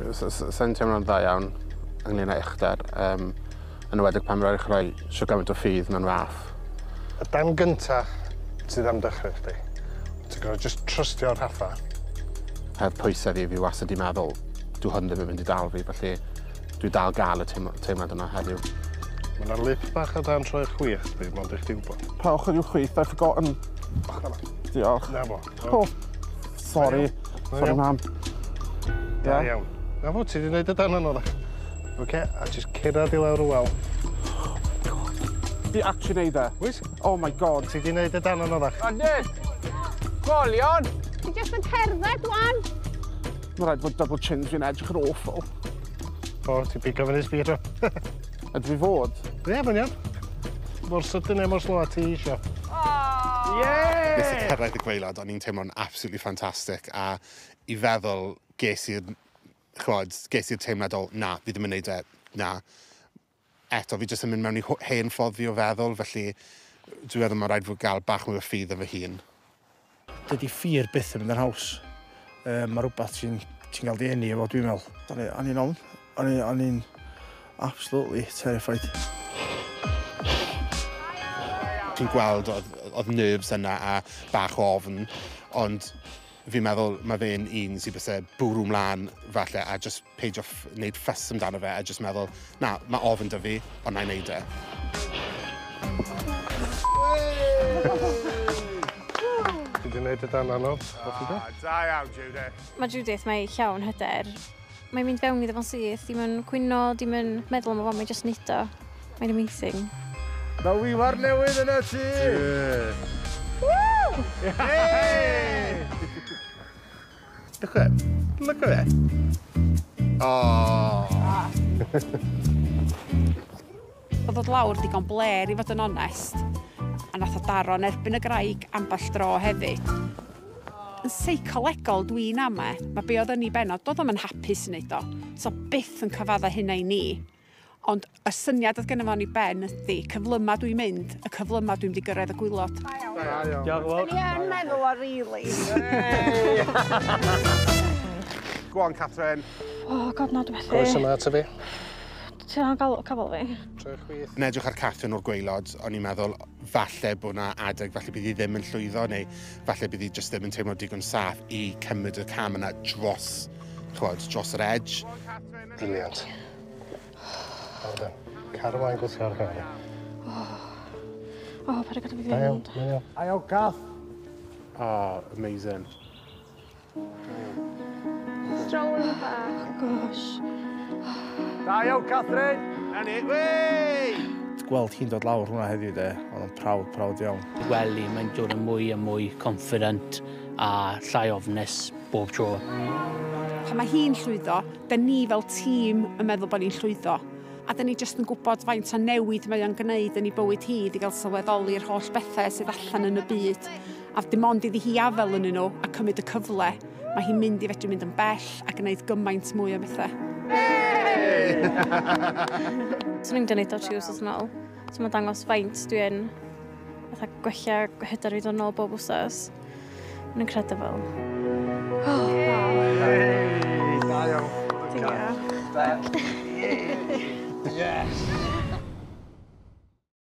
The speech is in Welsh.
Sa'n teimlo'n dda iawn ynglyn â uchder, yn ywedig pan mae'n rhoi sio gymaint o ffydd mewn fath. Y dan gynta sydd am dechrau chdi, ti'n gorfod just trystio'r haffa. Heb pwysau fi wastad i meddwl, dwi hwn ddim yn mynd i dal fi, felly dwi dal gael y teimlad yna heddiw. Mae yna lip bach o dan troi'r chwith, fi, mond i chdi wybod. Pawch ydyw chwith, I've forgotten. Och, na ma. Diolch. Na fo. Oh, sorry. Sorry, mam. Da iawn. Na fo, ti wedi gwneud y dan yno dda. Oce, a jyst cyrraedd i lawr y wal. Fi actually neud e. Wys? Oh my god. Ti wedi gwneud y dan yno dda. Yndyn! Golion! Ti jyst yn cerdded, wan? Mae rhaid fod double chins fi'n edrych yn awful. O, ti pigo fyny sbiro. Ydw fi fod? Ie, mae'n iawn. Mor sydyn e, mor slo a ti isio. Nes i cyrraedd y gwaelod, o'n i'n teimlo'n absolutely ffantastig, a i feddwl ges i'r teimlad o, na, fi ddim yn neud e, na. Eto, fi jyst yn mynd mewn i hen ffordd fi o feddwl, felly dwi'n meddwl mae rhaid fod gael bach mwy o ffydd efo hun. Dydy ffyr byth yn mynd yn haws. Mae rhywbeth ti'n cael di enni efo, dwi'n meddwl. O'n i'n ofn. O'n i'n absolutely terrified. Ti'n gweld oedd nerves yna a bach o ofn, ond fi'n meddwl mae fe'n un sy'n bysau bwrw mlaen falle a just peidio wneud ffys amdano fe a just meddwl, na, mae ofn dy fi, ond na i wneud e. Ti wedi gwneud y dan anodd? Da iawn, Judith. Mae Judith, mae llawn hyder. Mae'n mynd fewn iddo fo'n syth, dim yn cwyno, dim yn meddwl am o, mae'n just neud o. Mae'n amazing. Mae wiwar newydd yna ti! Woo! Look at it. Look at it. Oh. Oedd ddod lawr digon bler i fod yn onest, a nath o daro'n erbyn y graig ambell dro hefyd. Yn seicolegol dwi'n am e, mae be oedd yn ei benod, doedd o'm yn hapus yn neud o, so byth yn cyfadda hynna i ni. Ond y syniad oedd gennym o'n i ben ydy, cyflyma dwi'n mynd, y cyflyma dwi'n mynd i gyrraedd y gwylod. Diolch yn fawr. Ni yn meddwl o rili. Go on, Catherine. O, god na, dwi'n Oes methu. yma ta fi. Ti'n cafol fi. Troi chwith. Yn edrych ar Catherine o'r gwaelod, o'n i'n meddwl falle bod yna adeg, falle bydd hi ddim yn llwyddo, neu falle bydd hi just ddim yn teimlo digon saff i cymryd y cam yna dros yr edge. Briliant. Alden, carwain gwthio ar gael. O, pa'n gada fi Da iawn, fynd. da iawn. Aio, Gath. Oh, amazing. Strolling bach. Gosh. Da iawn, Catherine. Na ni. Wei! Gweld hi'n dod lawr hwnna heddiw de, oedd yn prawd iawn. Gwely, mae'n dod yn mwy a mwy confident a llai ofnus bob tro. Pan mae hi'n llwyddo, da ni fel tîm yn meddwl bod ni'n llwyddo. A da ni jyst yn gwybod faint o newid mae o'n gwneud yn ei bywyd hi i gael sylweddoli'r holl bethau sydd allan yn y byd. A dim ond iddi hi afel yn nhw a cymryd y cyfle, mae hi'n mynd i fedru mynd yn bell a gwneud gymaint mwy o bethau. So ni'n dynnu o triws os nôl. So mae'n dangos faint dwi'n gwella hyder fi dod nôl bob wsos. Mae'n incredible. Da iawn. Diolch. Yes.